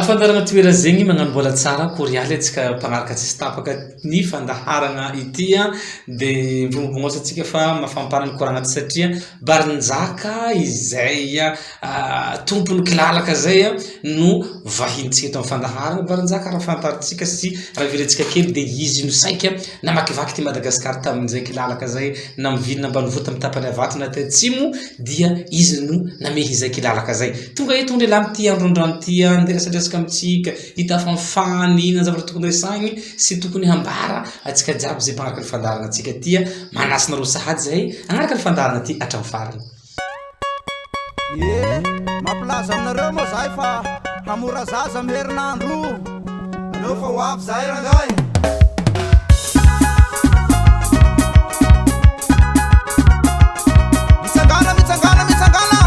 afantarana toera zegny magnambola tsara korialy atsika mpagnaraka tsisy tapaka ny fandaharana ity dia mivombomosatsika fa mafamparany koragnaty satria barinjaka izay tompony kilalaka zay no vahintsika eto amin'ny fandaharana barinjaka raha fantaritsika sy raha virantsika kely dia izy no saika namakivaky ty Madagasikara tamin'izay kilalaka zay na mivilina ambanivota amin'ny tapany avatona ty atsimo dia izy no namehy izay kilalaka zay tonga eto ndre lamy ty androndrano ty nderesadresaka amitsika hitafamfany na zavatra tokony resagny sy tokony hambara atsika jiaby zay mpagnaraka ny fandarana atsika tia manasina ro sahady zay agnaraka ny fandarana ty hatramin'ny farany mampilaza aminareo moa zay fa hamora zaza amin'ny herinandro aleo fa ho avy zay rangay mitsangana mitsangana mitsangana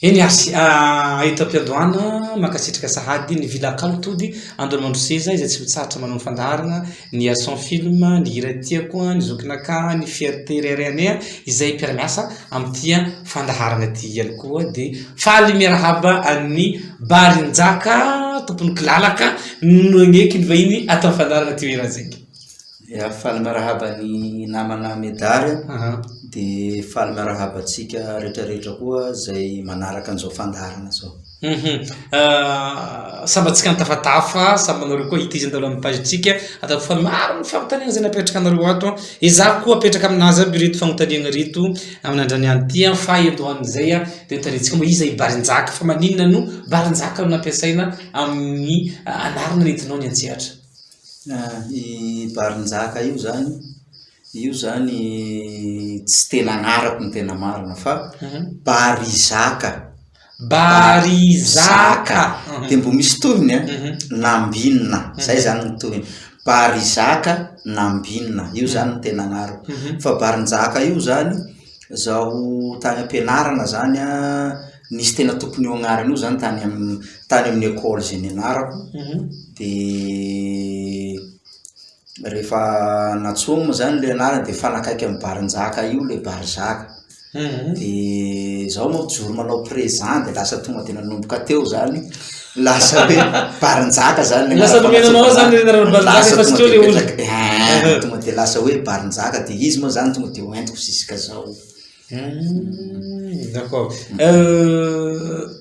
eny asy ahita ampiadoana makasitraka sahady ny vilakalotody andolo mandroseza izay tsy mitsaratra manao ny fandaharana ny arson film ny hiratiako ny zokinaka ny fierté rerenea izay mpiaramiasa amin'tia fandaharana ty ihany koa dia faly miarahaba ny barinjaka tompony kilalaka noneky ny vahiny atao fandaharana ty oera zegny faly miarahaba ny namana medary dia faly miarahaba atsika rehetrarehetra koa zay manaraka an'izao fandaharana zao samby atsika nitafatafa samby anareo koa hita izy andalo amin'ny pagetsika atao fa maro ny fagnotaniana zay napetraka anareo ato izaho koa apetraka aminazy aby reto fagnotaniana reto amin'ny andraniany ty fa edohan'izay dia notanitsika moa izy barinjaka fa maninona no barinjaka no nampiasaina amin'ny anarana nentinao ny antsehatra i barinjaka io zany tsy tena agnarako ny tena marina fa barizaka dia mbo misy tohiny nambinina zay zany ny tohiny barizaka nambinina io zany ny tena agnarako fa barinjaka io zany zaho tany ampianarana zany nisy tena tokony io agnarana io zany tany amin'ny école zay nianarako dia rehefa natsomo zany le anarana dia fanakaiky amin'ny barinjaka io le barizaka dia zaho moa joro manao présent dia lasa tonga dia nanomboka teo zany lasa hoe barinjaka zany tonga dia lasa hoe barinjaka dia izy moa zany tonga dia hoentiko jusque zao d'accord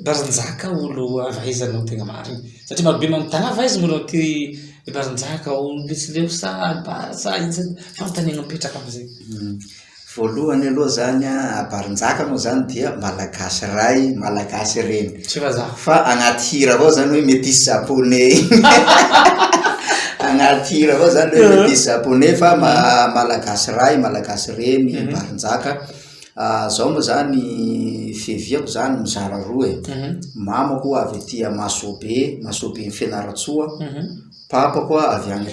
barinjaka olo avaizanao tegna marina satria marobe manontany avaiza molo ty barinjaka olo letsileo sa fanontaniana mipetraka amizay voalohany aloha zany barinjaka moa zany dia malagasy ray malagasy reny fa agnaty hira avao zany hoe métis japonais agnaty hira avao zany hoe métis japonais fa malagasy ray malagasy reny barinjaka zao moa zany feviako zany mizara roa mamako avy aty Masobe ny Fianaratsoa papa koa avy any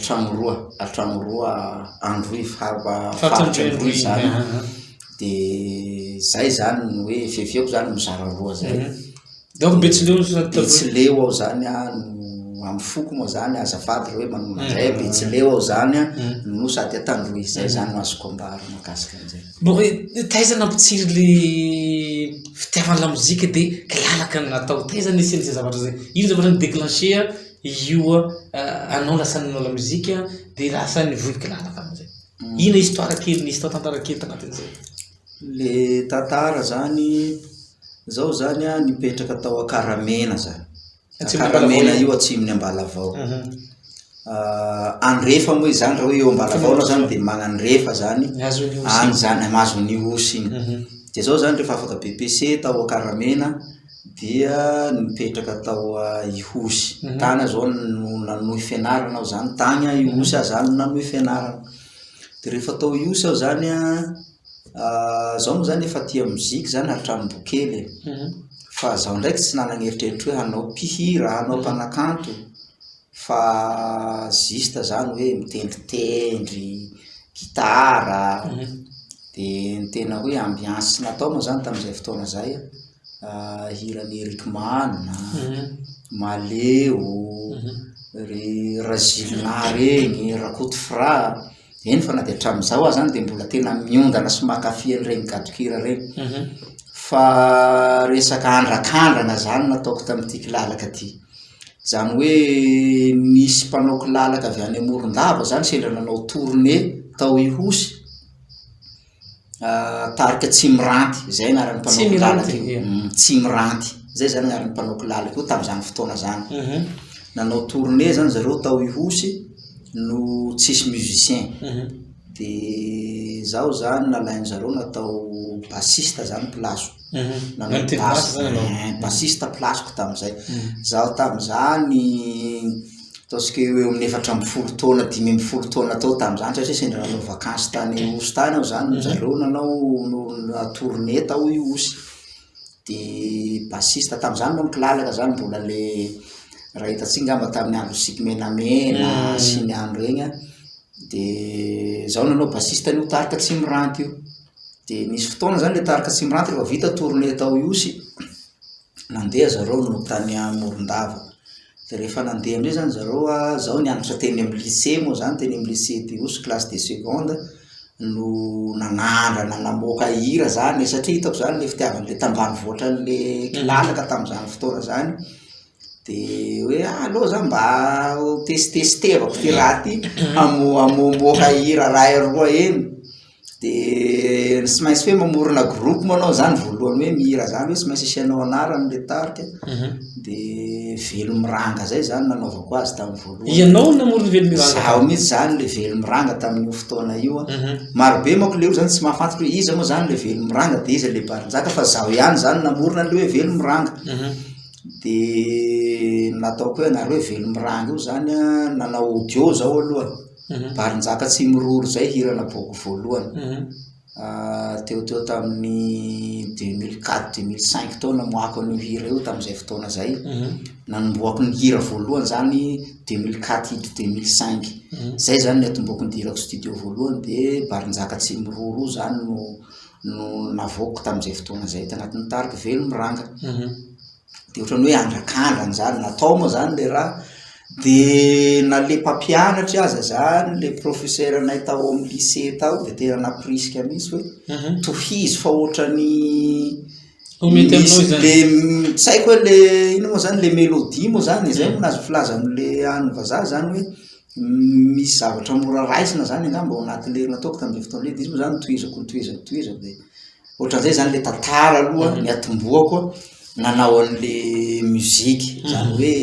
Atrano roa Androy faritra Androy zany dia zay zany hoe fefeko zany mizara roa zay donc Betsileo Betsileo ao zany amy foko moa zany azafady hoe manona zay Betsileo ao zany no sady atandroy zay zany no azoko ambara makasika an'izay. Bon taiza nampitsiry le fitiavana la mozika de kilalaka natao taiza nisy an'izay zavatra zay ino zavatra ny déclencher io anao lasa nanao la mozika de lasa nivoy kilalaka amizay ino histoire kely nisy tao tantara kely tagnatin'izay. Le tantara zany zao zany nipetraka tao Akaramena zany Akaramena io atsimony Ambalavao andrefa moa zany raha hoe eo Ambalavao zany de magnandrefa zany any zany mahazo ny osy igny de zao zany rehefa afaka BPC tao Akaramena dia nipetraka tao Ihosy tany zao no nanohy fianarana ao zany tany Ihosy zany nanohy fianarana de rehefa tao Ihosy ao zany zao moa zany efa tia mozika zany hatramin'Bokely fa zaho ndraiky tsy nanagneritreritry hoe hanao mpihira hanao mpanakanto fa zista zany hoe mitendritendry gitara de ny tena hoe ambiance natao moa zany tam'izay fotoana zay hiran'ny Eric Mane Maleo ry Razilina regny Rakoto Fra eny fa na de hatramin'izao aho zany de mbola tena miondana sy mankafy an'iregny gadokira regny fa resaka andrakandrana zany nataoko tamin'ity kilalaka ty zany hoe misy mpanao kilalaka avy any Morondava zany sendra nanao tournée tao Ihosy tarika Tsimiranty zay anaran'ny mpanao kilalaka Tsimiranty zay zany anaran'ny mpanao kilalaka io tam'izany fotoana zany nanao tournée zany zareo tao Ihosy no tsisy musicien de zao zany nalain'zareo natao bassiste zany plaso bassiste plasoko tam'izay zaho tam'izany ataotsika eo amin'ny 4 taona 5 taona tao tam'izany satria sendra nanao vakansy tany Ihosy tany aho zany zareo nanao tournée tao Ihosy de bassiste tam'izany moa nikilalaka zany mbola le raha hitantsika ngamba tamin'ny andro siky menamena sy ny andro egny de zaho nanao bassiste io tarika Tsimiranty io de nisy fotoana zany le tarika Tsimiranty rehefa vita tournée tao Ihosy nandeha zareo no tany Morondava de rehefa nandeha amizay zany zareo zaho nianatra teny amin'ny lycée moa zany teny amin'ny lycée ty Ihosy classe de seconde no nanandra namoaka hira zany satria hitako zany le fitiavan'le tambanivoatra le kilalaka tam'izany fotoana zany de hoe allo zany mba testevako ty raha ty amoaka hira ray roa eny de sy maintsy hoe mamorona groupe manao zany voalohany hoe mihira zany hoe sy maintsy isianao anarany le tarika de Velomiranga zay zany nanaovako azy tamin'ny voalohany ianao namorona Velomiranga zaho mihitsy zany le Velomiranga tamin'io fotoana io marobe manko le olo zany tsy mahafantatry hoe iza moa zany le Velomiranga de iza le Barinjaka fa zaho ihany zany namorona le hoe Velomiranga de nataoko hoe anary hoe Velomiranga io zany nanao audio zao aloha Barinjaka tsy miroro zay hira naboako voalohany teo tamin'ny 2004-2005 taona moako an'io hira io tam'izay fotoana zay nanomboako ny hira voalohany zany 2004-2005 zay zany natomboako ny hirako studio voalohany de Barinjaka tsy miroro io zany no navoako tam'izay fotoana zay tagnatin'ny tarika Velomiranga de ohatrany hoe andrakandrany zany natao moa zany le raha de na le mpampianatry aza zany le professeur anay tao amin'ny lycée tao de tena naprisika mihitsy hoe tohizo fa ohatrany le tsy haiko hoe le ino moa zany le mélodie moa zany zay moa nazo filaza am'le any vazaha zany hoe misy zavatra mora raisina zany angamba ao anatin'le nataoko tamin'izay fotoana le izy moa zany tohizako de ohatran'izay zany le tantara aloha ny atomboako nanao an'le musique zany hoe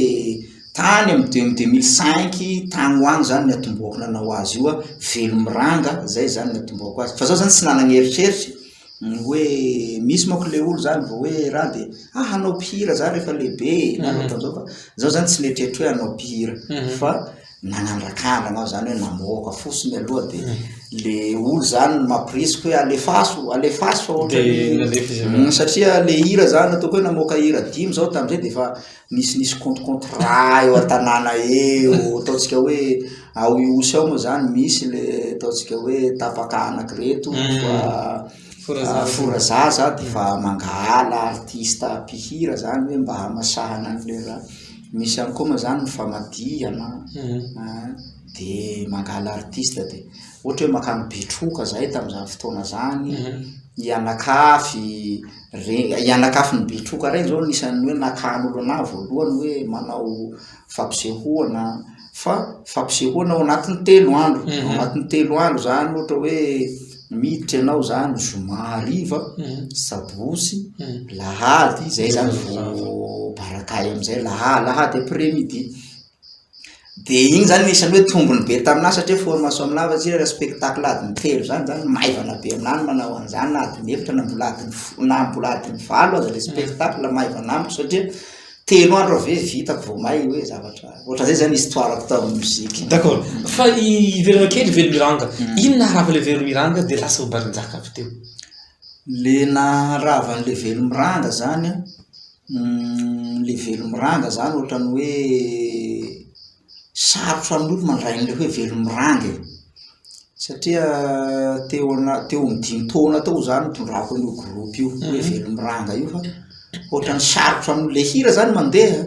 tany amy 2005 tany hoany zany ny atomboako nanao azy io Velomiranga zay zany ny atomboako azy fa zao zany tsy nanagneritreritry hoe misy manko le olo zany vao hoe raha de hanao mpihira zany rehefa lehibe nanao tam'izao fa zao zany tsy leritreritry hoe hanao mpihira fa nanandrakandra anao zany hoe namoaka fosiny aloha de le olo zany mampirisiko hoe alefaso fa ohatrany satria le hira zany ataoko hoe namoaka hira 5 zao tam'izay de fa nisy contrat eo an-tanàna eo ataotsika hoe ao Ihosy ao moa zany misy le ataotsika hoe tapaka anaky reto fa forazaza de fa mangala artista mpihira zany hoe mba hamasahana an'le raha misy any koa ma zany ny famadihana de mangala artista de ohatra hoe makano Betroka zahay tam'izany fotoana zany ianakafy ny Betroka regny zao nisan'ny hoe nakano olo ana voalohany hoe manao fampisehoana fa fampisehoana ao anatin'ny 3 andro anatin'ny 3 andro zany ohatra hoe miditra ianao zany zoma hariva sabosy lahady zay zany vo barakay am'izay lahady après-midi de igny zany nisan'ny hoe tombony be taminah satria formation aminahy fa tsira spectacle adiny 3 zany maivana be aminany manao an'izany na adiny 4 na mbola adiny 7 aza le spectacle maivana amiko satria 3 andro ave vitako vao may hoe zavatra ohatra zay zany histoirako tao amin'ny muzika. D'accord. Fa ivelona kely Velomiranga inona rava le Velomiranga de lasa ho Barinjaka avy teo? Le naharavan'le Velomiranga zany le Velomiranga zany ohatrany hoe sarotra amin'olo mandray an'le hoe Velomiranga satria teo amin'ny 5 taona tao zany tondrako an'io groupe io hoe Velomiranga io fa ohatrany sarotra amin'le hira zany mandeha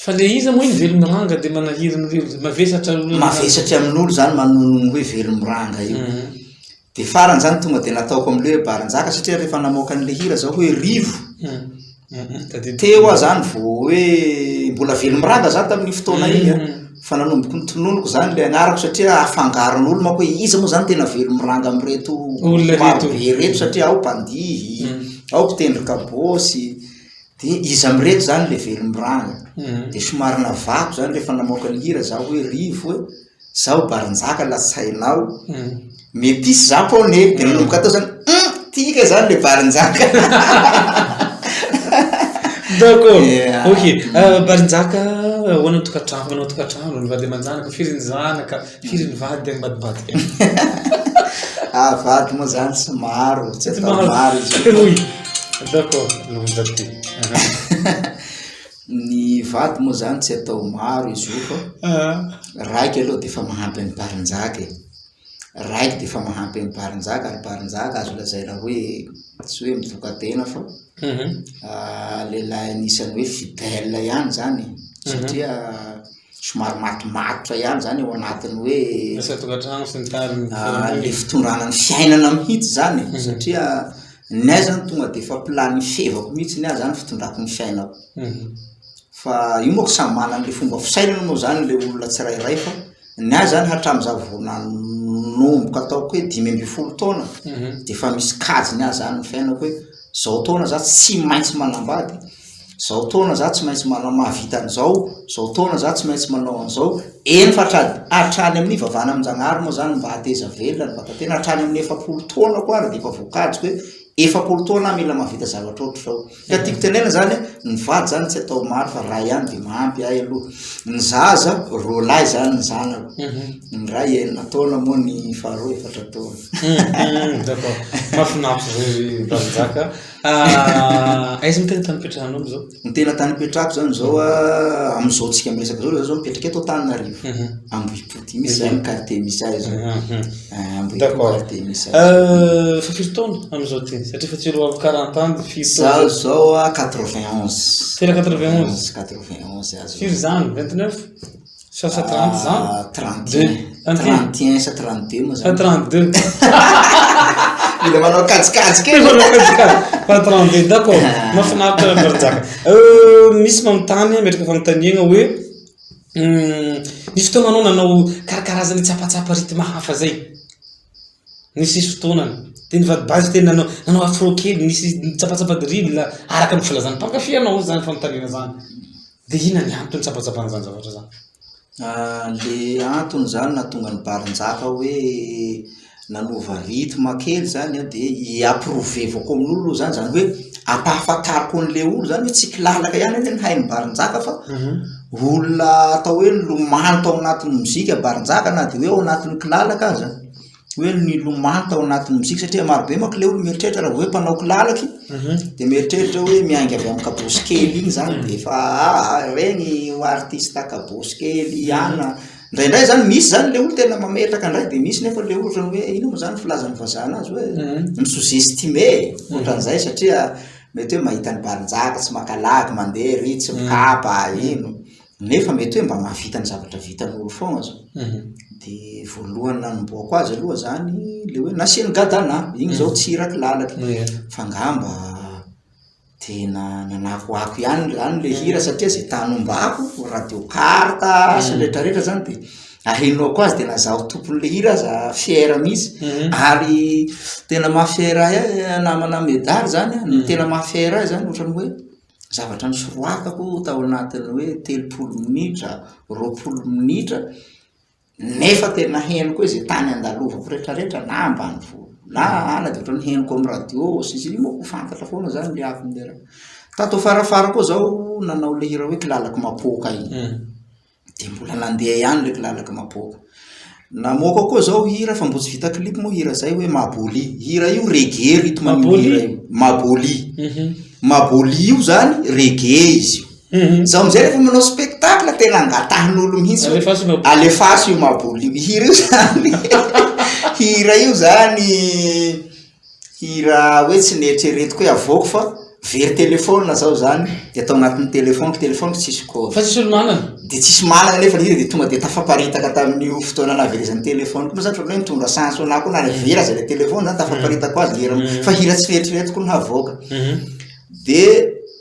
fa le iza moa iny Velomiranga de manahira mavesatra amin'olo zany manono hoe Velomiranga io de farany zany tonga de nataoko am'le hoe Barinjaka satria rehefa namoaka an'le hira zao hoe rivo teo a zany vo hoe mbola Velomiranga zany tamin'ny fotoana iny fa nanomboko ny tononoko zany le agnarako satria afangaron'olo manko hoe iza moa zany tena Velomiranga am'reto marobe reto satria ao mpandihy ao mpitendry kabosy de izy am'reto zany le Velomiranga de somary navako zany rehefa namoaka ny hira zaho hoe rivo hoe zaho Barinjaka lasainao métis japonais de nanomboka atao zany tika zany le Barinjaka. D'accord. Ok. Barinjaka hoana tokatrano manao tokatrano ny vady aman-janaka firy ny zanaka firy ny vady ambadibadika vady moa zany tsy maro tsy atao maro izy. D'accord. Ny vady moa zany tsy atao maro izy io fa raiky aloha de fa mahampy ny Barinjaka raiky de fa mahampy ny Barinjaka ary Barinjaka azo lazaina hoe tsy hoe mivoka tena fa lehilahy anisan'ny hoe fidèle ihany zany satria somary matomatotra ihany zany ao anatiny hoe le fitondrana ny fiainana mihitsy zany satria nay zany tonga de fa plany fevako mihitsy ny ahy zany fitondrako ny fiainako fa io moa ko samy mana an'le fomba fisainana moa zany le olona tsirairay fa ny ahy zany hatramin'izao vao nanomboka ataoko hoe 12 taona de fa misy kajy ny ahy zany ny fiainako hoe zao taona za tsy maintsy manambady zao taona za tsy maintsy manao mahavita an'izao zao taona za tsy maintsy manao an'izao eny fa hatrany amin'ny vavana amin-janahary moa zany mba hateza velona ny vatatena hatrany amin'ny 40 taona koa ary de efa voakajiko hoe 40 taona mila mahavita zavatra ohatry zao ka tiako tenena zany ny vady zany tsy atao maro fa ray ihany de mahampy ahy aloha ny zaza rolahy zany ny zanako ny ray 9 taona moa ny faharoa 4 taona. D'accord. Mahafinaritra Barinjaka. Aiza ny tena tany ipetrahanao zao? Ny tena tany ipetrahako zany zao am'izao tsika miresaka zao zao mipetraka eto Antananarivo Ambohipoti misy zany quartier misy azy Ambohipoti quartier misy azy. Fa firy taona am'izao ty satria fa tsiro avy 40 ans de firy taona zao 91 tena 91 azy firy zany 29 sa 30 zany 31 sa 32 moa zany 32 ila manao kajikajika fa 32 d'accord mahafinaritra Barinjaka misy manontany metraka fanontaniana hoe nisy fotoana anao nanao karakarazany tsapatsapa rythme hafa zay nisy fotoanany de ny vady base tena nanao afro kely nisy tsapatsapa drill araka amin'ny filazan'ny mpankafy zany fanontaniana zany de ina ny antony tsapatsapana zany zavatra zany? Le antony zany nahatonga ny Barinjaka hoe nanova rythme kely zany de i-approuvé avao koa amin'olo zany hoe ampahafantariko an'le olo zany hoe tsy kilalaka ihany ny hain'ny Barinjaka fa olona atao hoe nilomano tao anatin'ny mozika Barinjaka na de hoe ao anatin'ny kilalaka aza hoe nilomano tao anatin'ny mozika satria marobe manko le olo mieritreritra raha hoe mpanao kilalaky de mieritreritra hoe miainga avy amin'ny kabosy kely igny zany de fa regny artiste kabosy kely ana ndraindray zany misy zany le olo tena mametraka ndray de misy nefa le olo hoe ino moa zany filazany vazana azy hoe misous-estime ohatran'izay satria mety hoe mahita ny barinjaka tsy makalaky mandeha ry tsy mikapa ino nefa mety hoe mba mahavita ny zavatra vitan'olo foana zao de voalohany nanomboako azy aloha zany le hoe nasiany gadana igny zao tsy iraky lalaky fa ngamba tena nanakoako ihany le hira satria zay tanombako radio carte sy rehetrarehetra zany de ahenoko azy tena zaho tompon'le hira za fiera misy ary tena mafiera namana medary zany tena mafiera zany ohatrany hoe zavatra nisoroakako tao anatiny hoe 30 minitra 20 minitra nefa tena henoko hoe zay tany andalovako rehetrarehetra na ambanivola na ana de ohatrany henoko amin'ny radio sy izy moko fantatra foana zany le avindera tato farafara koa zao nanao le hira hoe kilalaka mapoka igny de mbola nandeha ihany le kilalaka mapoka namoaka koa zao hira fa mbo tsy vita clip moa hira zay hoe maboli hira io reggae rythme hira io maboli io zany reggae izy io zaho amizay rehefa manao spectacle tena angatahin'olo mihitsy alefasy io maboli hira io zany hira io zany hira hoe tsy neritreretiko hoe avoako fa very telefôna zao zany de atao anatin'ny telefôny tsisy code fa tsisy olo manana de tsisy manana nefa hira de tonga de tafaparitaka tamin'io fotoana naverezan'ny telefôny koa zany hoe mitondra chance anako na vera zay le telefôny zany tafaparitako azy hira fa hira tsy feritreretiko ny havoaka de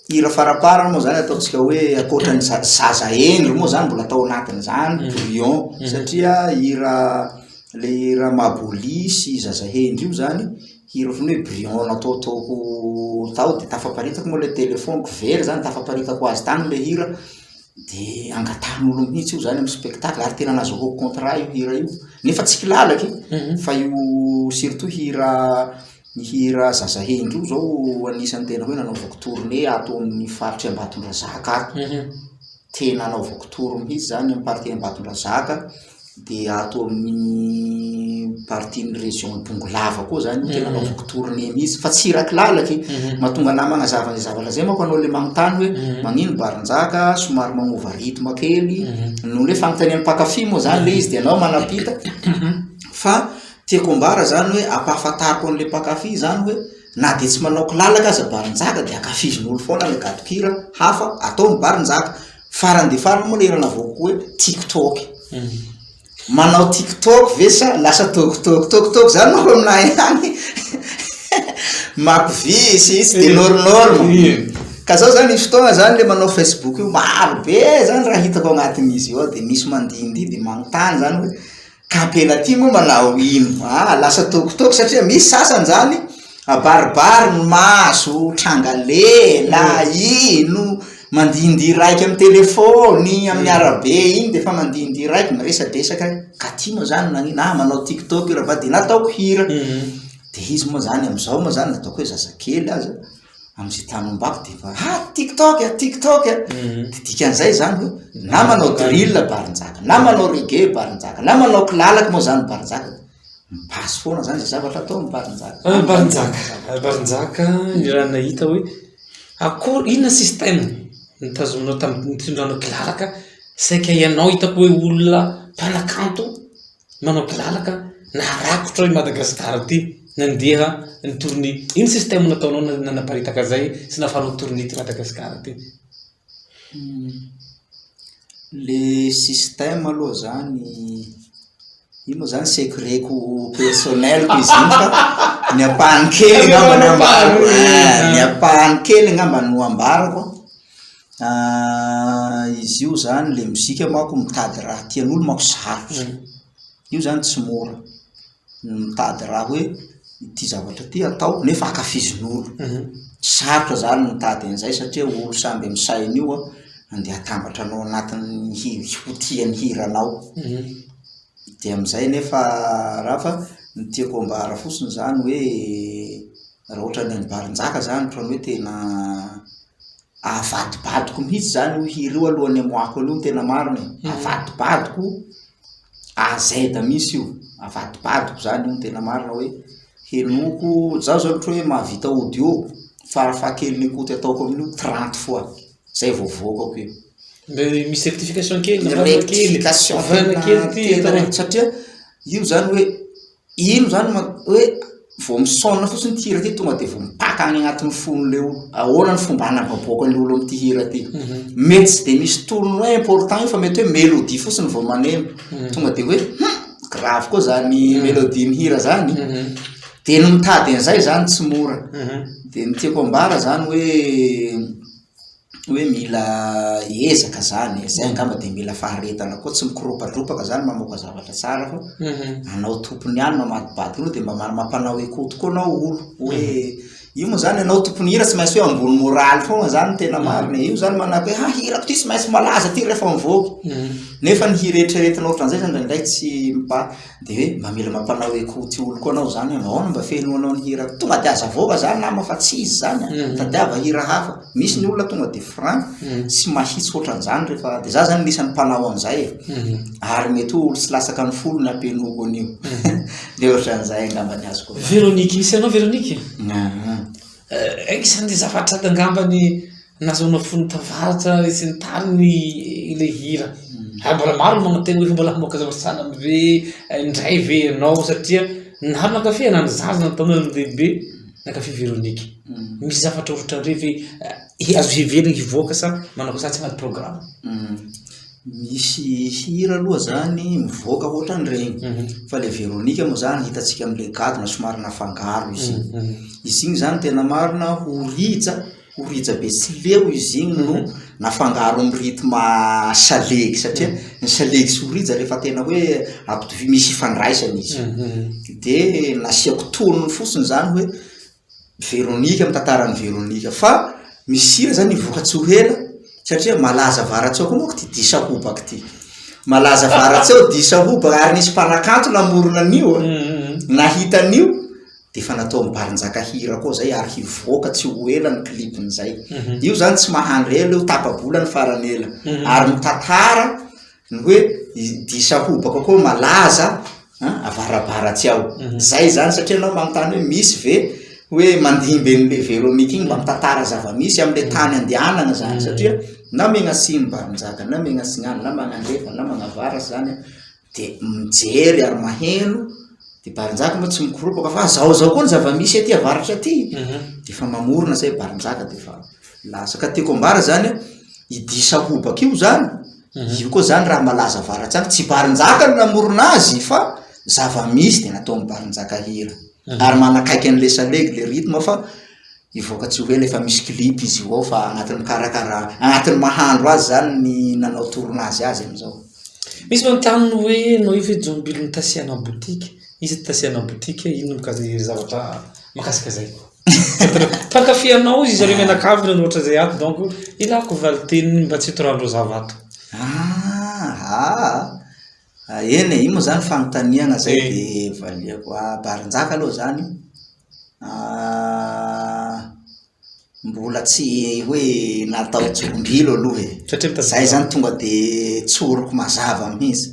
hira farapara moa zany ataotsika hoe akoatrany zaza endry moa zany mbola atao anatiny zany bouillon satria le hira maboli sy zaza endry io zany hira ohatrany hoe bouillon nataotoko tao de tafaparitako moa le telefôniko very zany tafaparitako azy tany le hira de angatahin'olo mihitsy io zany amin'ny spectacle ary tena nazokoko contrat io hira io nefa tsy kilalaky fa io surtout hira zaza endry io zao anisan'ny tena hoe nanaovako tournée ato amin'ny faritry Ambatondrazaka tena nanaovako tour mihitsy zany amin'ny partie Ambatondrazaka de ato amin'ny partie-ny région Bongolava koa zany tena nanaovako tournée mihitsy fa tsy iraky lalaky mahatonga na magnazava zavatra zay manko anao le magnontany hoe magnino barinjaka somary magnova rythme kely no le fagnontanian'ny mpakafy moa zany le izy de anao manapita fa tiako ambara zany hoe ampahafantariko an'le mpakafy zany hoe na de tsy manao kilalaka aza barinjaka de akafizin'olo foana le gadokira hafa ataony barinjaka farany de farany moa le hira navoako hoe TikTok manao TikTok vesa lasa tok zany manko aminahy any mapivisy tsy de norme ka zao zany misy fotoagna zany le manao Facebook io maro be zany raha hitako agnatin'izy io de misy mandindy de magnontany zany hoe kampela ty moa manao ino lasa tok satria misy sasany zany abaribary ny maso trangalela ino mandindy raiky amin'ny telefôny amin'ny arabe iny de fa mandindy raiky miresadresaka ka ty moa zany nagnino manao TikTok io raha de nataoko hira de izy moa zany amizao moa zany nataoko hoe zazakely aza amizay tanombako de fa TikTok de dikan'izay zany hoe na manao drill barinjaka na manao reggae barinjaka na manao kilalaky moa zany barinjaka mipasy foana zany zay zavatra atao amin'ny barinjaka ny raha nahita hoe akory inona système nitazominao tamin'ny tindranao kilalaka saika ianao hitako hoe olona mpanakanto manao kilalaka na rakotra i Madagasikara ty nandeha ny tournée ino système nataonao nanaparitaka zay sy nafanao tournée ty Madagasikara ty le système aloha zany io moa zany secretko personnel ko izy fa ny apahany kely ngamba no ambarako ny apahany kely ngamba no ambarako izy io zany le mozika mako mitady raha tian'olo mako sarotra io zany tsy mora mitady raha hoe ity zavatra ty atao nefa akafizin'olo sarotra zany mitady an'izay satria olo samby amin'ny sainy io andeha atambatra anao anatin'ny hotian'ny hiranao de amizay nefa raha fa ny tiako ambara fotsiny zany hoe raha ohatrany any barinjaka zany ohatrany hoe tena avadibadiko mihitsy zany io hira io alohan'ny amoako aloha tena mariny avadibadiko azeda misy io avadibadiko zany io tena marina hoe henoko zaho zao ohatra hoe mahavita audio farafahakeliny koty ataoko amin'io 30 fois zay voavoakako io misy certification kely rectification satria io zany hoe ino zany hoe vao misaona fotsiny ty hira ty tonga de vao mipaka agny agnatin'ny fon'le olo ahoana ny fomba anaboaboaka ny olo amty hira ty mety tsy de misy tonono important io fa mety hoe mélodie fotsiny vao maneno tonga de hoe grave koa zany mélodie ny hira zany de no mitady an'izay zany tsy mora de ny tiako ambara zany hoe mila ezaka zany zay angamba de mila faharetana koa tsy mikoropadropaka zany mamoaka zavatra tsara fa anao tompony ihany mamadibady io de mba mampanao ekoto koa anao olo hoe io moa zany anao tompony hira tsy maintsy hoe ambony moraly fogna zany tena marina io zany manako hoe hirako ty tsy maintsy malaza ty rehefa mivoaky nefa ny hirehetreretina ohatran'izay zany ndraindray tsy mipa de hoe mba mila mampanao ekoty olo koa anao zany ahoana mba fenoanao ny hira tonga de aza voaka zany nama fa tsy izy zany tadiava hira hafa misy ny olona tonga de franc sy mahitsy ohatran'izany rehefa de za zany nisan'ny mpanao an'izay ary mety olo tsy lasaka ny folo ny ampenoko an'io de ohatran'izay angamba ny azoko Véronique misy anao Véronique isan'ny zavatra angambany nazahoana fony tavaratra sy ny tariny ile hira mbola maro magnateny hoe mbola hamoaka zavatra tsara ve indray ve anao satria naharo nakafe nany zaza nataona ny lehibe nakafe Véronique misy zavatra ohatran'ireo ve azo heverina hivoaka sa manao kosa tsy agnaty programme misy hira aloha zany mivoaka ohatran'ireny fa le Véronique moa zany hitatsika am'le gadona somary nafangaro izy igny zany tena marina horija be tsy leo izy igny no nafangaro amin'ny rythme salegy satria ny salegy sy horija rehefa tena hoe ampitovy misy ifandraisany izy de nasiako tonony fotsiny zany hoe Véronique amin'ny tantaran'ny Véronique fa misy hira zany ivoaka tsy ho hela satria malaza varatsy koa moa ty disahobaka ty malaza varatsy disahobaka ary nisy mpanakanto namorona an'io nahita an'io de fa natao mibarinjaka hira koa zay ary hivoaka tsy ho ela ny clipin'izay io zany tsy mahandry ela io tapabola ny farany ela ary mitantara ny hoe disahobaka koa malaza avarabaratsy ao zay zany satria anao manontany hoe misy ve hoe mandimby an'le Véronique igny mba mitantara zava-misy am'le tany andehanana zany satria na megnatsiny barinjaka na megnatsignany na magnandrefa na magnavaratsy zany de mijery ary maheno de barinjaka moa tsy mikoropoka fa zao koa ny zava-misy aty avaratra aty de fa mamorona zay barinjaka de fa lasa ka tiako ambara zany idisahobaka io zany io koa zany raha malaza avaratsy any tsy barinjaka no namorona azy fa zava-misy de natao mibarinjaka hira ary manakaiky an'le salegy le rythme fa ivoaka tsy ho ela efa misy clip izy io ao fa agnatin'ny karakara agnatin'ny mahandro azy zany ny nanao tournazy azy am'izao misy manontany hoe nao io fe jombilo ny tasiana boutique izy tasiana boutique ino mikazy zavatra makasika zay mpankafy anao izy zareo menakavina no ohatra zay ato donc ilako valiteniny mba tsy hitorandro zavato eny io moa zany fanontaniana zay de valiako barinjaka aloha zany mbola tsy hoe natao jombilo aloha zay zany tonga de tsoroko mazava mihitsy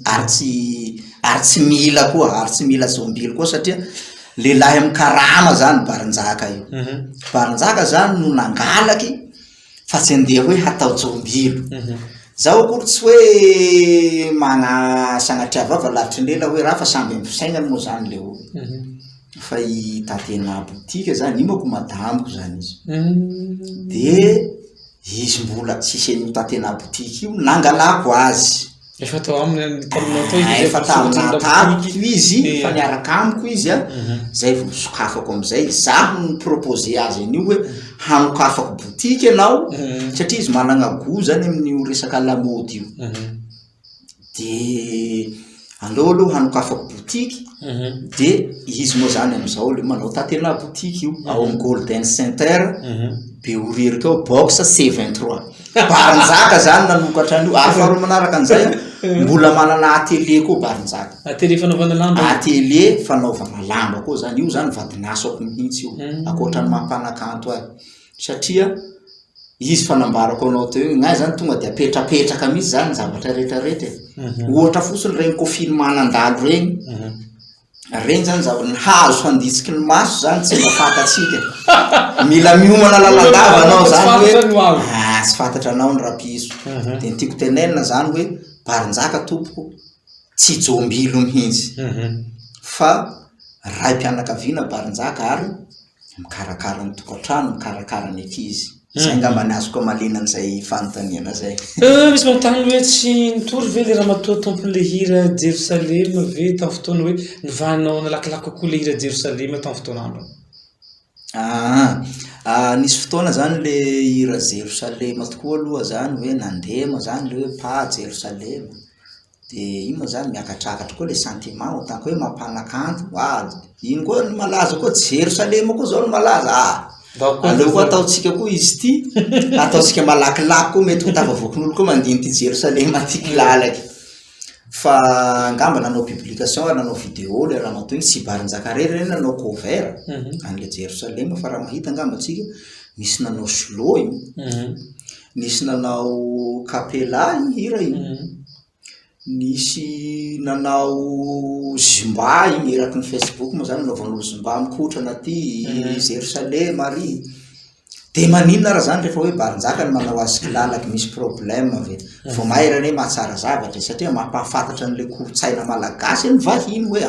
ary tsy mila koa ary tsy mila jombilo koa satria lehilahy amin'ny karama zany barinjaka io barinjaka zany no nangalaky fa tsy andeha hoe hatao jombilo zaho akory tsy hoe magnasanatria vava lavitry lela hoe raha fa samby ampisainany moa zany le olo fa itatena boutique zany io mako madamiko zany izy de izy mbola tsisy any tatena boutique io nangalako azy efa tao amin'ny efa taminatako izy fa niaraka amiko izy zay vao misokafako am'izay zaho ny proposé azy an'io hoe hanokafako boutique ianao satria izy managna goût zany amin'io resaka lamody io de aleo aloha hanokafako boutique de izy moa zany am'izao le manao tatena boutique io ao amin'ny Golden Center be oririka ao box C23 barinjaka zany nanokatra an'io ary faharoa manaraka an'izay mbola manana atelier koa barinjaka atelier fanaovana lamba atelier fanaovana lamba koa zany io zany vadinasako mihitsy io akoatrany mampanakanto azy satria izy fanambarako anao teo ngay zany tonga de apetrapetraka mihitsy zany zavatra rehetrarehetra ohatra fotsiny regny confinement andalo regny regny zany zavany hazo fanditsiky ny maso zany tsy mba fantatsika mila miomana lalandava anao zany hoe tsy fantatra anao ny rapiso de ny tiako tenenina zany hoe Barinjaka tompoko tsy jombilo mihitsy fa raim-pianakaviana Barinjaka ary mikarakara ny tokantrano mikarakara ny ankizy zay ngamba ny azoko malinan'izay fanontaniana zay misy manontany hoe tsy nitory ve le ramatoa tompon'le hira Jerosalema ve tamin'ny fotoana hoe nivanao nalakilaky kokoa le hira Jerosalema tamin'ny fotoana andro nisy fotoana zany le hira Jerosalema tokoa aloha zany hoe nandema zany le hoe pa Jerosalema de ino moa zany miakatrakatra koa le sentiment otanko hoe mampanakanto ino koa ny malaza koa Jerosalema koa zao ny malaza aleo koa ataotsika koa izy ty ataotsika malakilaky koa mety ho tavavoakin'olo koa mandiny ty Jerosalema ty kilalaky fa ngamba nanao publication nanao vidéo le raha matoa igny tsy Barinjaka rery nanao cover an'le Jerosalema fa raha mahita ngamba atsika misy nanao slow igny nisy nanao capella igny hira igny nisy nanao zumba igny eraky ny Facebook moa zany naovan'olo zumba mikotrana ty Jerosalema ary de maninona raha zany rehefa hoe Barinjaka ny manao azy kilalaky misy problème ve vao maherany hoe mahatsara zavatra satria mampahafantatra an'le kolotsaina malagasy ny vahiny hoe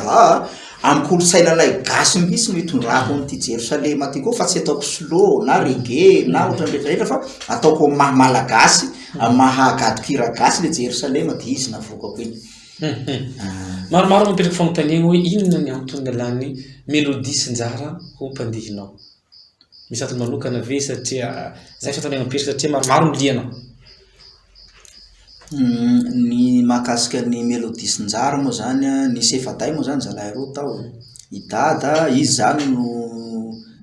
amin'ny kolotsainanay gasy mihitsy no hitondrako an'ity Jerosalema ty koa fa tsy ataoko slow na reggae na ohatrany rehetrarehetra fa ataoko maha malagasy mahagadokira gasy le Jerosalema de izy navokako iny maromaro mampiraky fanontaniana hoe inona ny antony alany mélodie sinjara ho mpandihinao misy antony manokana ve satria zay fanontaniana ampiry satria maromaro miliana ny mahakasika ny mélodie sinjara moa zany nisy efaday moa zany zalahy roa tao idada izy zany no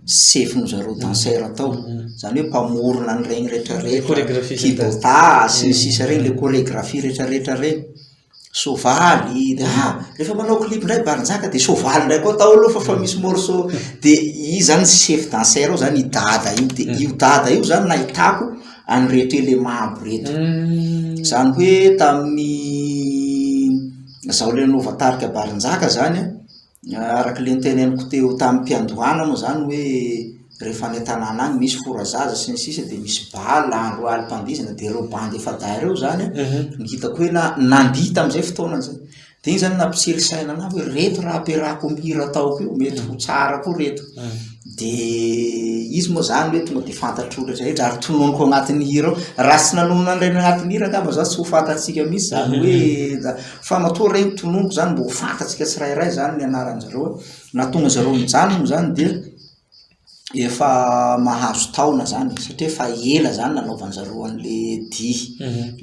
sefino zareo danseur tao zany hoe mpamorona ny regny rehetrarehetra kibota sy ny sisa regny le chorégraphie rehetrarehetra regny sovaly de rehefa manao clip ndray Barinjaka de sovaly ndray koa tao aloha fa misy morceau de i zany chef danseur ao zany idada io de io dada io zany nahitako any rehetra élément aby reto zany hoe tamin'ny zao le novatarika Barinjaka zany araky le niteneniko teo tamin'ny mpiandohana moa zany hoe rehefa any tanàna agny misy forazaza sy ny sisa de misy bala andro alim-pandizana de reo bandy efadaya reo zany nihitako hoe nandia tam'izay fotoana zay de igny zany nampitsiry saina ana hoe reto raha ampiarahako mihira ataoko io mety ho tsara koa reto de izy moa zany hoe tonga de fantatro rehetrarehetra ary tononoko agnatin'ny hira raha tsy nanonona andray agnatin'ny hira ngamba zao tsy ho fantatsika mihitsy zany hoe fa matoa regny tononoko zany mbo ho fantatsika tsirairay zany ny anaran'zareo natonga zareo mijanona zany de efa mahazo taona zany satria efa ela zany nanaovan'zareo an'le dihy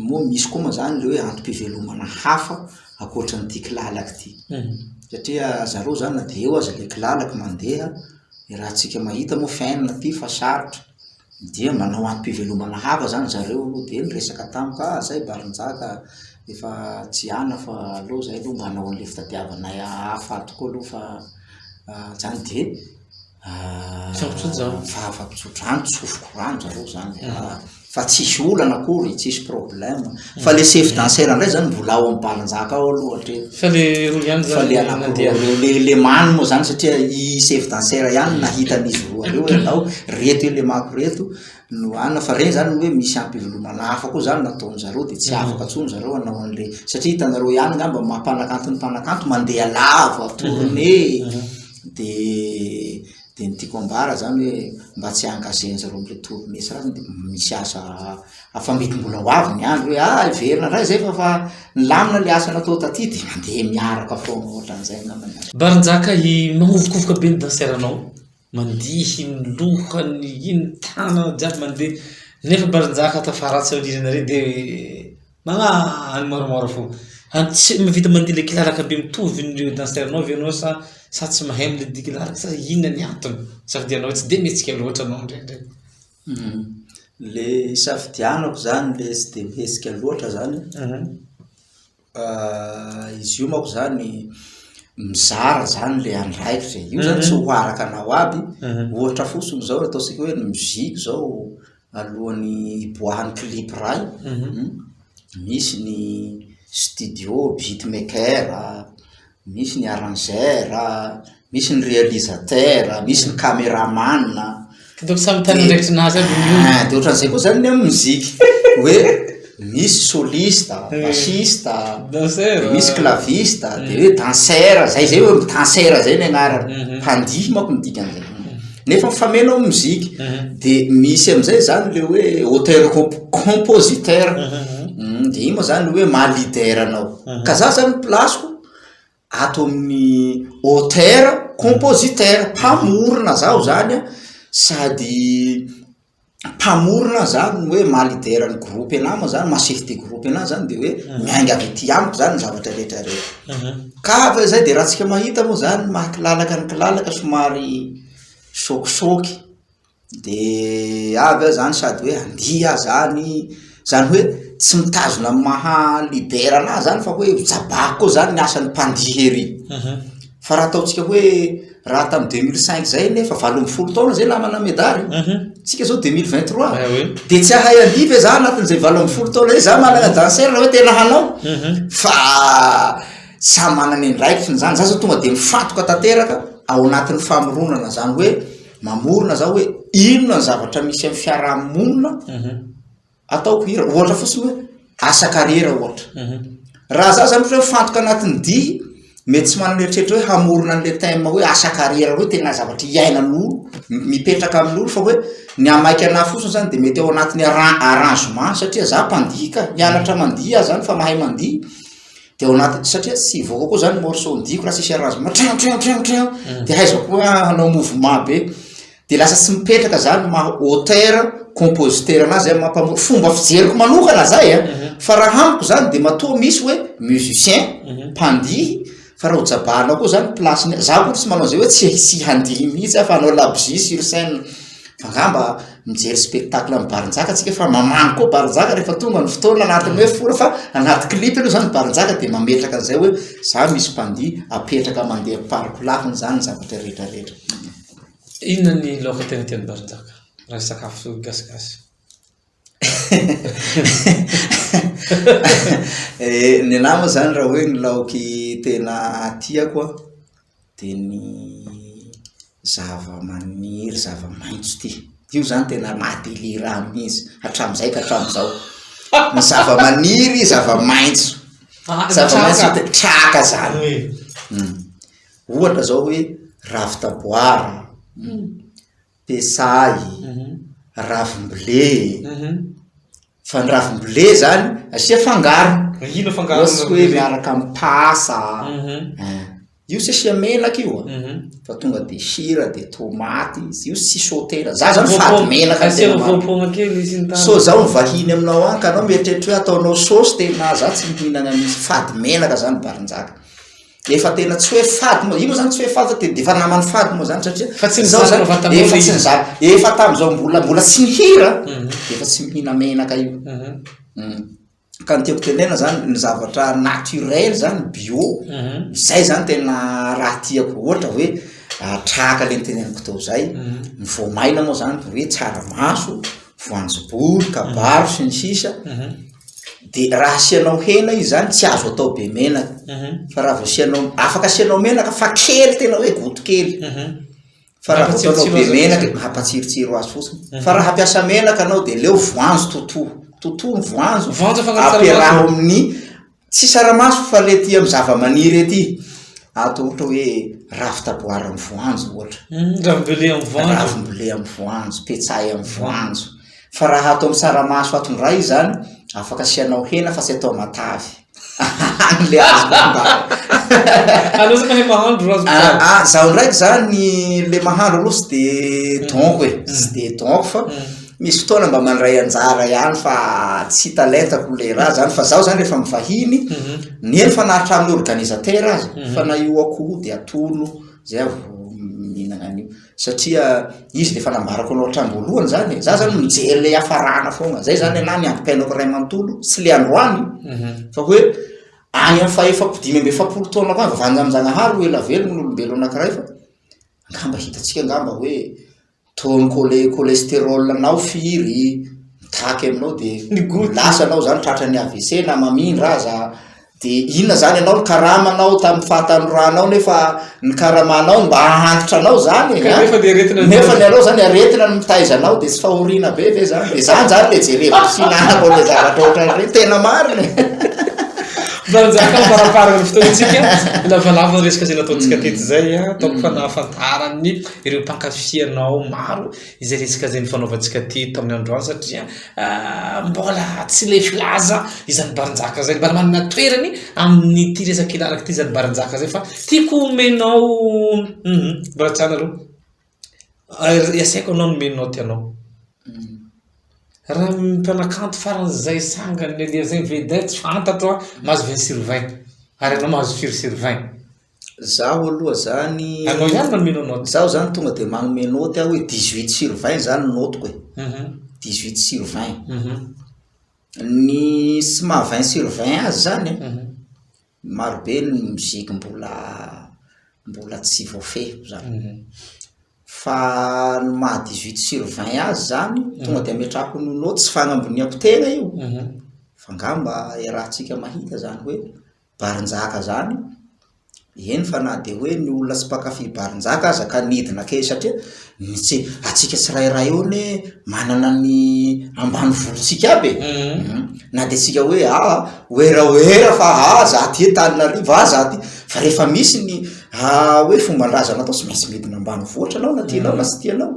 moa misy koa moa zany le hoe antom-pivelomana hafa akoatran'ity kilalaky ty satria zareo zany na de eo azy le kilalaky mandeha raha tsika mahita moa fiainana ty fa sarotra dia manao antom-pivelomana hafa zany zareo aloha de niresaka tamiko zay Barinjaka efa tsy ana fa aloha zay aloha manao an'le fitadiavanay hafa tokoa aloha fa zany de fafampitsodrano tsofoko rano zareo zany fa tsisy olana akory tsisy problème fa le chef danseur ndray zany mbola ao amin'ny Barinjaka ao aloha fa le roa ihany zany le mano moa zany satria i chef danseur ihany nahitan'izy roa reo anao reto élément reto no ana fa regny zany hoe misy ampivelomana hafa koa zany nataon'zareo de tsy afaka atsony zareo anao an'le satria hitanareo ihany ngamba mampanakanto ny mpanakanto mandeha lava tournée de ny tiako ambara zany hoe mba tsy angazen'zareo am'le tournée sy raha de misy asa afamety mbola ho avy ny andro hoe iverina ndray zay fa nilamina le asa natao taty de mandeha miaraka foana ohatran'izay ngamba ny asa Barinjaka mahovokovoka be ny danseranao mandihy ny lohany iny tana jiaby mandeha nefa Barinjaka tafaratsy aolirana re de magnano maromaro fo tsy mavita mandeha le kilalaka be mitovy nireo danseranao avy anao sa tsy mahay am'le di kilalaka sa inona ny antony safidianao tsy de mihetsika loatra anao ndraindray le safidianako zany le tsy de mihetsika loatra zany izy io manko zany mizara zany le andraikitra io zany tsy ho araka anao aby ohatra fosiny zao ataosika hoe ny muzika zao alohan'ny iboahan'ny clip ray misy ny studio beatmaker misy ny arrangeur, misy ny réalisateur, misy ny caméraman. Kitoko samy tany ndraikitry nazy aby de ohatran'izay koa zany ny amin'ny mozika hoe misy soliste, bassiste, misy claviste, de hoe danseur, zay hoe danseur zay ny agnarany, mpandihy manko ny dikan'izay. Nefa mifameno amin'ny mozika. De misy am'izay zany le hoe auteur compositeur. De iny moa zany hoe maha-leader anao. Ka za zany plasiko ato amin'ny auteur compositeur, mpamorona zaho zany sady mpamorona zany hoe maha-leader ny groupe anahy moa zany, masefty groupe anahy zany de hoe miainga avy ety amiko zany ny zavatra rehetrarehetra. Ka fa zay de raha tsika mahita moa zany mahakilalaka ny kilalaka somary sokisoky de avy zany sady hoe andia zany hoe tsy mitazona maha-leader anahy zany fa hoe jabako koa zany ny asan'ny mpandihy ery. Fa raha ataotsika hoe raha tamy 2005 zay nefa 80 taona zay namana medary. Tsika zao 2023 de tsy ahay andive za anatin'izay 80 taona zay za manana danseur hoe tena hanao. Fa samy manana andraikitra zany, za zao tonga de mifantoka tanteraka ao anatin'ny famoronana zany hoe mamorona zao hoe inona ny zavatra misy amin'ny fiarahamonina ataoko hira, ohatra fotsiny hoe asa carrière ohatra. Raha za zany hoe mifantoka anatin'ny dihy mety tsy manana eritreritry hoe hamorona an'le thème hoe asa carrière hoe tena zavatra iainan'olo mipetraka amin'olo, fa hoe ny amaiky anahy fotsiny zany de mety ao anatin'ny arrangement satria za mpandihy ka mianatra mandihy zany fa mahay mandihy. De ao anaty satria tsy voaka koa zany morceau ndiko raha sisy arrangement treo de haizako koa hanao mouvement be de lasa tsy mipetraka zany maha auteur compositeur anazy zay mampamora fomba fijeriko manokana zay fa raha amiko zany de matoa misy hoe musicien mpandihy fa raha hojabanao koa zany placeny za koa tsy manao zay hoe tsy handihy mihitsy fa hanao labougie sur scène. Angamba mijery spectacle amin'ny Barinjaka tsika fa mamano koa Barinjaka rehefa tonga ny fotoana anatin'ny hoe fora fa anaty clip aloha zany Barinjaka de mametraka an'izay hoe za misy mpandihy apetraka mandeha parkolakiny zany zavatra rehetrarehetra. Inona ny laoka tena tian'ny Barinjaka raha sakafo gasigasy? Ny anahy moa zany raha hoe ny laoky tena tiako de ny zava-maniry, zava-maitso ty. Io zany tena mahadelira mihitsy hatramizay ka hatramizao. Ny zava-maniry, zava-maitso. Zava-maitso traka zany. Ohatra zao hoe ravin-taboara, pesay, ravim-blé. Fa ny ravim-blé zany asia fangaro. Ino fangaro? Ohatsy hoe miaraka amin'ny pasa. Io tsy asia menaka io fa tonga de sira de tomaty, io tsy sautera. Za zany fady menaka so zaho mivahiny aminao any ka anao mieritreritra hoe ataonao sauce tena za tsy mihinana misy fady menaka zany Barinjaka. Efa tena tsy hoe fady moa, io moa zany tsy hoe fady fa de efa namany fady moa zany satria fa tsy nizao zany efa tsy nizao efa tam'izao mbola tsy nihira efa tsy mihina menaka io. Ka ny tiako tenena zany ny zavatra naturel zany bio zay zany tena raha tiako. Ohatra hoe traka le nitenenako tao zay, ny voamaina moa zany hoe tsaramaso, voanjobory, kabaro sy ny sisa. De raha asianao hena izy zany tsy azo atao be menaka fa raha vao asianao afaka asianao menaka fa kely tena hoe goto kely. Fa raha vao ataonao be menaka hampatsirotsiro azy fotsiny. Fa raha hampiasa menaka anao de leo voanjo totoa ny voanjo ampiaraho amin'ny tsy saramaso fa le ty amin'ny zava-maniry ety ato ohatra hoe ravin-taboara amin'ny voanjo ohatra, ravim-blé amin'ny voanjo, petsay amin'ny voanjo. Fa raha atao amin'ny saramaso atondray zany afaka asianao hena fa tsy atao matavy. Le azo zaho ndraiky zany le mahandro aloha tsy de donko tsy de donko fa misy fotoana mba mandray anjara ihany fa tsy talentako le raha zany. Fa zaho zany rehefa mivahiny neny fa naharitra amin'ny organisateur azy fa na io akoho de atono zay avo mihinana an'io satria izy le fanambarako anao hatramboalohany zany. Za zany mijery le hafarana foana zay zany anahy ny antom-piainako ray manontolo tsy le androany fa hoe any amin'ny faha-efapolo 50 taona koa vavany am'Janahary ho ela velogno n'olombelo anankiray fa angamba hitatsika angamba hoe tony cholestérol anao firy mitaky aminao de lasa anao zany tratra ny AVC na mamindra aza de inona zany anao ny karamanao tamin'ny fahatanoranao nefa ny karamanao mba ahantitra anao zany nefa ny anao zany aretina ny mitaizanao de tsy fahoriana be ve zany de zany le jerevako sinanako le zavatra ohatrany tena mariny Baranjaka miparaparana ny fotoantsika lavalava resaka zay nataontsika teto zay ataoko fanafantarany ireo mpankafianao maro izay resaka zay nifanaovantsika teto amin'ny androany satria mbola tsy le filaza izany baranjaka zay mbola manana toerany amin'ny ty resaka ilalaka ty zany baranjaka zay fa tiako omenao baratsana aloha iasaiko anao nomenao ty anao raha mipanakanto farany zay sangany le zay vedette fantatro mahazo 20/20 ary anao mahazo 5/20 zaho aloha zany anao ihany manomeno note zaho zany tonga de magnome note aho hoe 18/20 zany notiko e 18/20 ny sy maha 20/20 azy zany marobe ny muzika mbola tsy voafehy zany fa ny maha 18/20 azy zany tonga de ametrako ny note tsy fagnamboniako tena io fa ngamba rahantsika mahita zany hoe baranjaka zany eny fa na de hoe ny olona tsy mpakafy baranjaka aza ka nidina ke satria tsy atsika tsirairay eo ne manana ny ambany volontsika aby na de tsika hoe oera fa za ty Antananarivo za ty fa rehefa misy ny hoe fomban-drazana atao tsy maintsy midina ambany vohitra anao na tianao na tsy tianao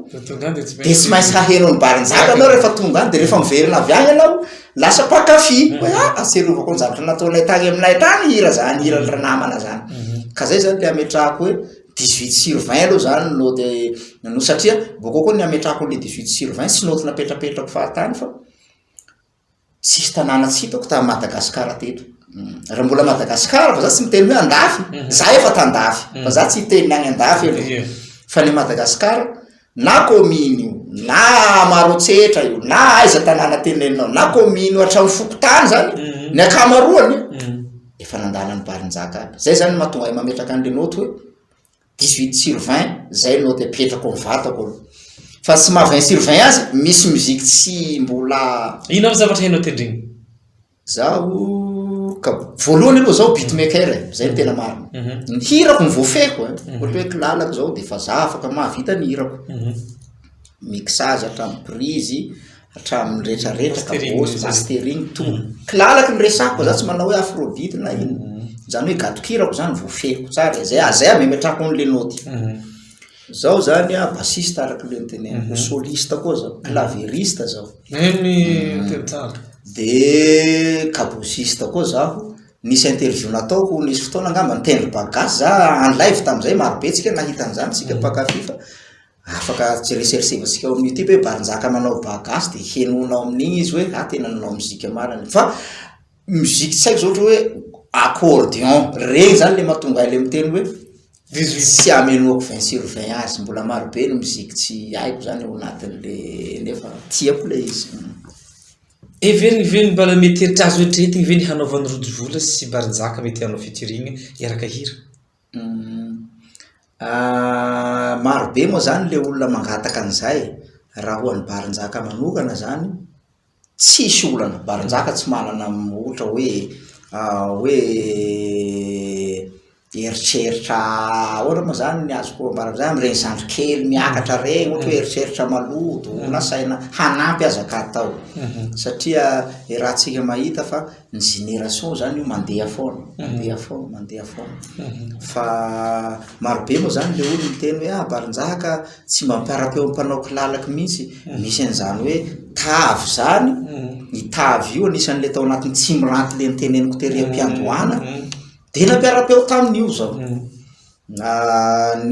de tsy maintsy hahenao ny baranjaka anao rehefa tonga any de rehefa miverina avy any anao lasa mpakafy hoe aserovako ny zavatra nataonay tany aminay tany hira zany hira ny ranamana zany ka zay zany le ametrahako hoe 18/20 aloha zany no satria boko koa ny ametrahako le 18/20 sy noty napetrapetrako fahatany fa tsisy tanàna tsy hitako ta Madagasikara teto raha mbola Madagasikara fa za tsy miteny hoe andafy za efa tandafy fa za tsy hiteny any andafy aloha fa ny Madagasikara na kominy io na Marotsetra io na aiza tanàna teneninao na kominy io hatramy fokotany zany ny akamaroany efa nandala ny baranjaka aby zay zany mahatonga ay mametraka an'le noty hoe 18/20 zay noty apetrako ny vatako aloha fa tsy maha 20/20 azy misy muzika tsy mbola ino amin'ny zavatra hainao tendrigny zaho ka voalohany aloha zao beatmaker zay tena marina ny hirako ny voafehiko ohatra hoe kilalako zao de fa za afaka mahavita ny hirako mixage hatramin'ny prise hatramin'ny rehetrarehetra kabosy mastering tout kilalaka ny resako za tsy manao hoe afrobeat na ino zany hoe gadokirako zany voafehiko tsara zay amemetrako n'le noty zao zany bassiste araky le teneniko soliste koa zao claveriste zao de kabosiste koa zaho nisy interview nataoko nisy fotoana angamba nitendry bagasy za en live tamizay marobe tsika nahita an'izany tsika mpakafy fa afaka tsy recherchevatsika ao amin'ny YouTube hoe baranjaka manao bagasy de henonao amin'igny izy hoe tena nanao muzika marina fa muzika tsy haiko zao ohatra hoe accordion regny zany le mahatonga ay le miteny hoe tsy amenoako 20/20 azy mbola marobe ny muzika tsy haiko zany ao anatin'le nefa tiako le izy everiny mbala mety heritry azo ohatretigny ve ny hanaovan'ny rojovola sy baranjaka mety hanao featuring iaraka hira marobe moa zany le olona mangataka an'izay raha hoan'ny baranjaka manokana zany tsisy olana baranjaka tsy manana ohatra hoe eritreritra ohatra moa zany ny azoko ambarazany am'regny zandro kely miakatra regny ohatra hoe eritreritra maloto na saina hanampy azaka atao satria rahantsika mahita fa ny génération zany io mandeha foana fa marobe moa zany le olo miteny hoe baranjaka tsy mampiara-peo ampanao kilalaky mihitsy misy an'izany hoe tavy zany ny tavy io anisan'le tao anatin'ny tsy miranty le niteneniko terim-piandohana de nampiara-peo tamin'io zao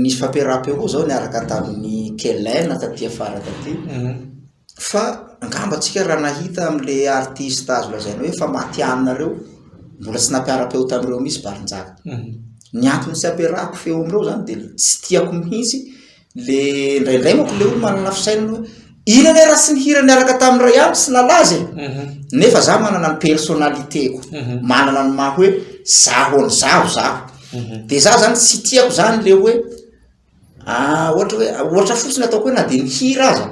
nisy fampiara-peo koa zao niaraka tamin'ny Kelaine taty afara taty fa angamba tsika raha nahita am'le artiste azo lazaina hoe fa matianareo mbola tsy nampiara-peo tamin'ireo misy baranjaka ny antony tsy ampiarahako feo am'ireo zany de tsy tiako mihitsy le indraindray mako le olo manana fisainana hoe ina ne raha tsy nihira niaraka tamin'ny ray aby sy nalaza nefa za manana ny personnalitéko manana ny maha hoe zaho zaho de za zany tsy tiako zany le hoe ohatra fotsiny ataoko hoe na de nihira aza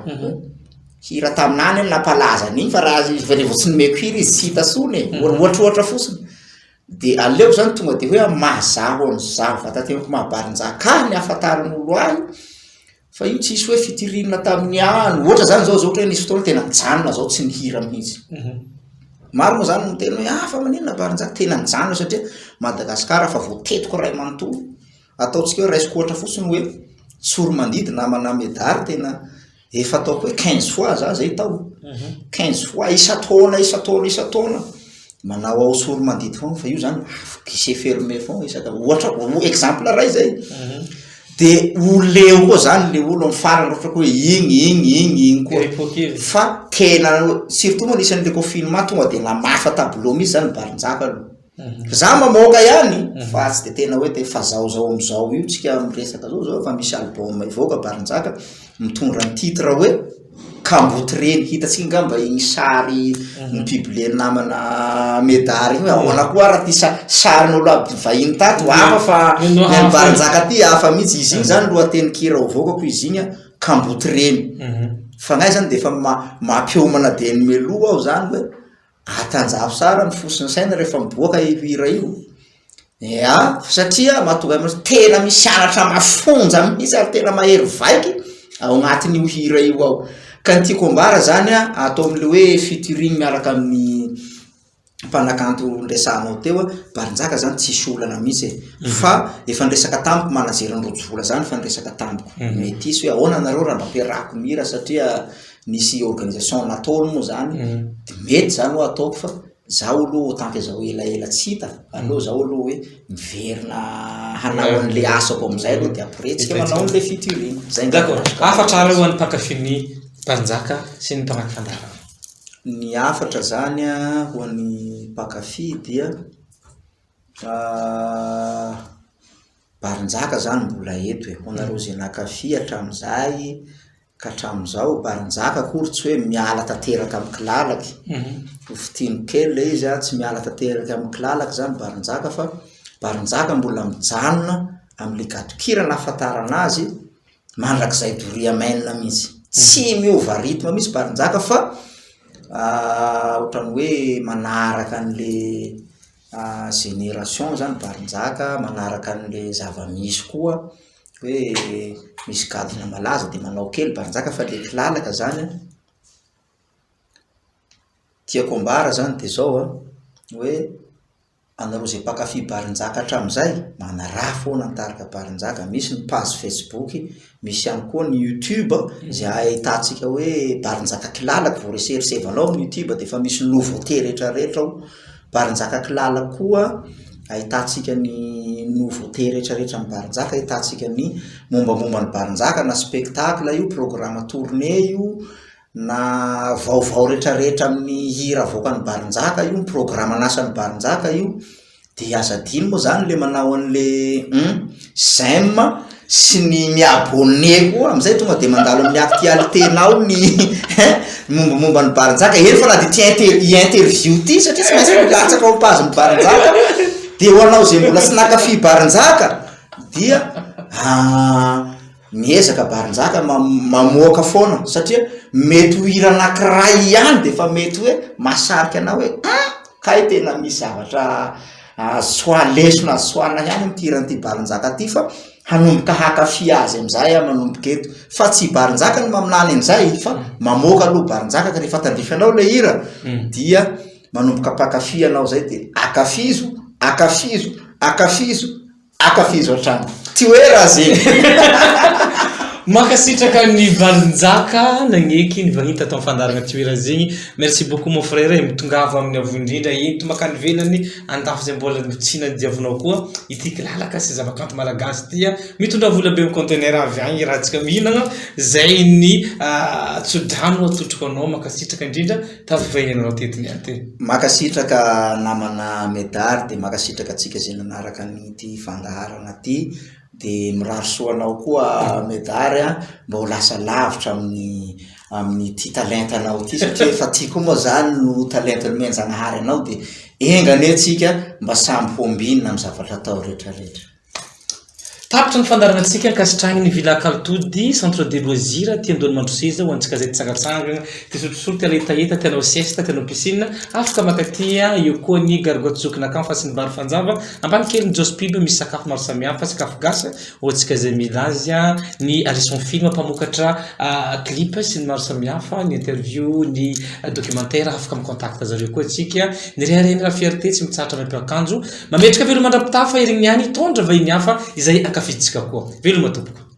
hira taminany nampalaza an'igny fa raha revo tsy nomeko hira izy tsy hita sony ohatra fotsiny de aleo zany tonga de hoe mahazaho am'zaho vatatemako mahabarinjaka ny afantaran'olo ahy fa io tsisy hoe fitirimina tamin'ny ano ohatra zany zao ohatra hoe nisy fotoana tena mijanona zao tsy nihira mihitsy maro moa zany miteny hoe fa maninona barinjaka tena mijanona satria Madagasikara fa voatetiko ray manontolo ataotsika hoe raisiko ohatra fotsiny hoe tsoro-mandidy namana medary tena efa ataoko hoe 15 fois za zay tao 15 fois isa-taona manao ao tsoro-mandidy foana fa io zany guichet fermé foana isaka ohatra exemple ray zay de oleo koa zany le olo am'farany ohatra hoe igny koa fa tena surtout moa isan'le confinement tonga de namafa tableau misy zany barinjaka aloha za mamoaka ihany fa tsy de tena hoe de fa zao am'izao io tsika miresaka zao fa misy album ivoaka barinjaka mitondra ny titre hoe kamboty reny hitatsika ngamba igny sary mipublie namana medary hoe ahoana koa raha ty sarin'olo aby vahiny tato hafa fa ny barinjaka ty hafa mihitsy izy igny zany lohateny kira ovokako izy igny kamboty reny fa ngay zany de fa mampiomana de ny meloa aho zany hoe atanjavo sara ny fosiny saina rehefa miboaka hira io satria mahatonga tena misy anatra mafonja mihitsy ary tena mahery vaiky ao agnatin'io hira io ao ka ny tiako ambara zany atao am'le hoe featuring miaraka amin'ny mpanakanto nresanao teo barinjaka zany tsisy olana mihitsy fa efa nresaka tamiko manajery nyrojo vola zany fa nresaka tamiko mety isy hoe ahoana nareo raha mampiarahako mihira satria nisy organisation nataony moa zany de mety zany ho ataoko fa zaho aloha tanke zao elaela tsy hita aloha zaho aloha hoe miverina hanao an'le asako am'izay aloha de après tsika manao an'le featuring zay d'accord afatra reo any mpakafiny barinjaka sy ny mpanaky fandarana ny afatra zany ho an'ny mpakafy dia barinjaka zany mbola eto ho anareo zay nakafy hatram'izay ka hatram'izao barinjaka kory tsy hoe miala tanteraka amin'ny kilalaky fitino kely le izy tsy miala tanteraka amin'ny kilalaky zany barinjaka fa barinjaka mbola mijanona am'le gadokirana ahafantarana azy mandrak'izay doriamena mihitsy tsy miova rythme misy barinjaka fa ohatrany hoe manaraka an'le génération zany barinjaka manaraka an'le zava-misy koa hoe misy gadona malaza de manao kely barinjaka fa le kilalaka zany tiako ambara zany de zao hoe anareo zay mpakafy barinjaka hatram'izay manaraha foana nitarika barinjaka misy ny page Facebook misy ihany koa ny YouTube zay ahitatsika hoe barinjaka kilalaka vao reserisevanao amin'ny YouTube de fa misy nouveauté rehetrarehetra ao barinjaka kilalaka koa ahitatsika ny nouveauté rehetrarehetra amin'ny barinjaka ahitatsika ny mombamomba ny barinjaka na spectacle io programme tournée io na vaovao rehetrarehetra amin'ny hira avoaka ny barinjaka io ny programme nasan'ny barinjaka io de azadiny moa zany le manao an'le j'aime sy ny miabonné koa am'izay tonga de mandalo amin'ny actualité-nao ny mombamomba ny barinjaka eny fa na de tia interview ty satria tsy maintsy milatsaka ao pazy ny barinjaka de ho anao zay mbola tsy nakafy barinjaka dia miezaka barinjaka mamoaka foana satria mety ho hira anankiray ihany de fa mety hoe masarika anao hoe kay tena misy zavatra soa lesona soana ihany am'tiran'ity barinjaka ty fa hanomboka hakafy azy am'izay manomboka eto fa tsy barinjaka ny maminany an'izay fa mamoaka aloha barinjaka ka rehefa tandrifanao le hira dia manomboka mpakafy anao zay de akafizo hatrany ty hoe raha zegny makasitraka ny barinjaka nagneky ny vahita tao fandarana toera zegny merci beaucoup mon frère mitongava amin'ny avondrindra ento makany velany andafy zay mbola tsina diavinao koa ity kilalaka sy zavakanto malagasy tya mitondra vola be amin'ny conteneur avy agny rahatsika mihinana zay ny tsodrano atotroko anao makasitraka indrindra tafivahinanao tetiny any ty makasitraka namana medary de makasitraka atsika zay nanaraka nyty fandaharana ty de mirary soanao koa medary mba ho lasa lavitra amin'ny ty talentanao ty satria fa ty koa moa zany no talentany mianjanahary anao de engane atsika mba samby hombinina amin'ny zavatra atao rehetrarehetra tapitra ny fandaranantsika kasitragny ny villa Kaltody centre de loisir tiandony mandroseza ho antsika zay tsangatsangana ty sotrosoro ty aletaeta tianao siesta tianao piscine afaka makatia eo koa ny gargotsokina akamy fa sy ny vary fanjava ambany kely ny jospib misy sakafo maro samihafa sakafo gasa ohatsika zay mila azy ny alison film mpamokatra clip sy ny maro samihafa ny interview ny documentaire afaka micontact zareo koa atsika ny rehareny raha fierté tsy mitsatra mampiakanjo mametraka velo mandrapitafa irigny ihany tondra vahiny hafa izay akafitsika koa velo matompoko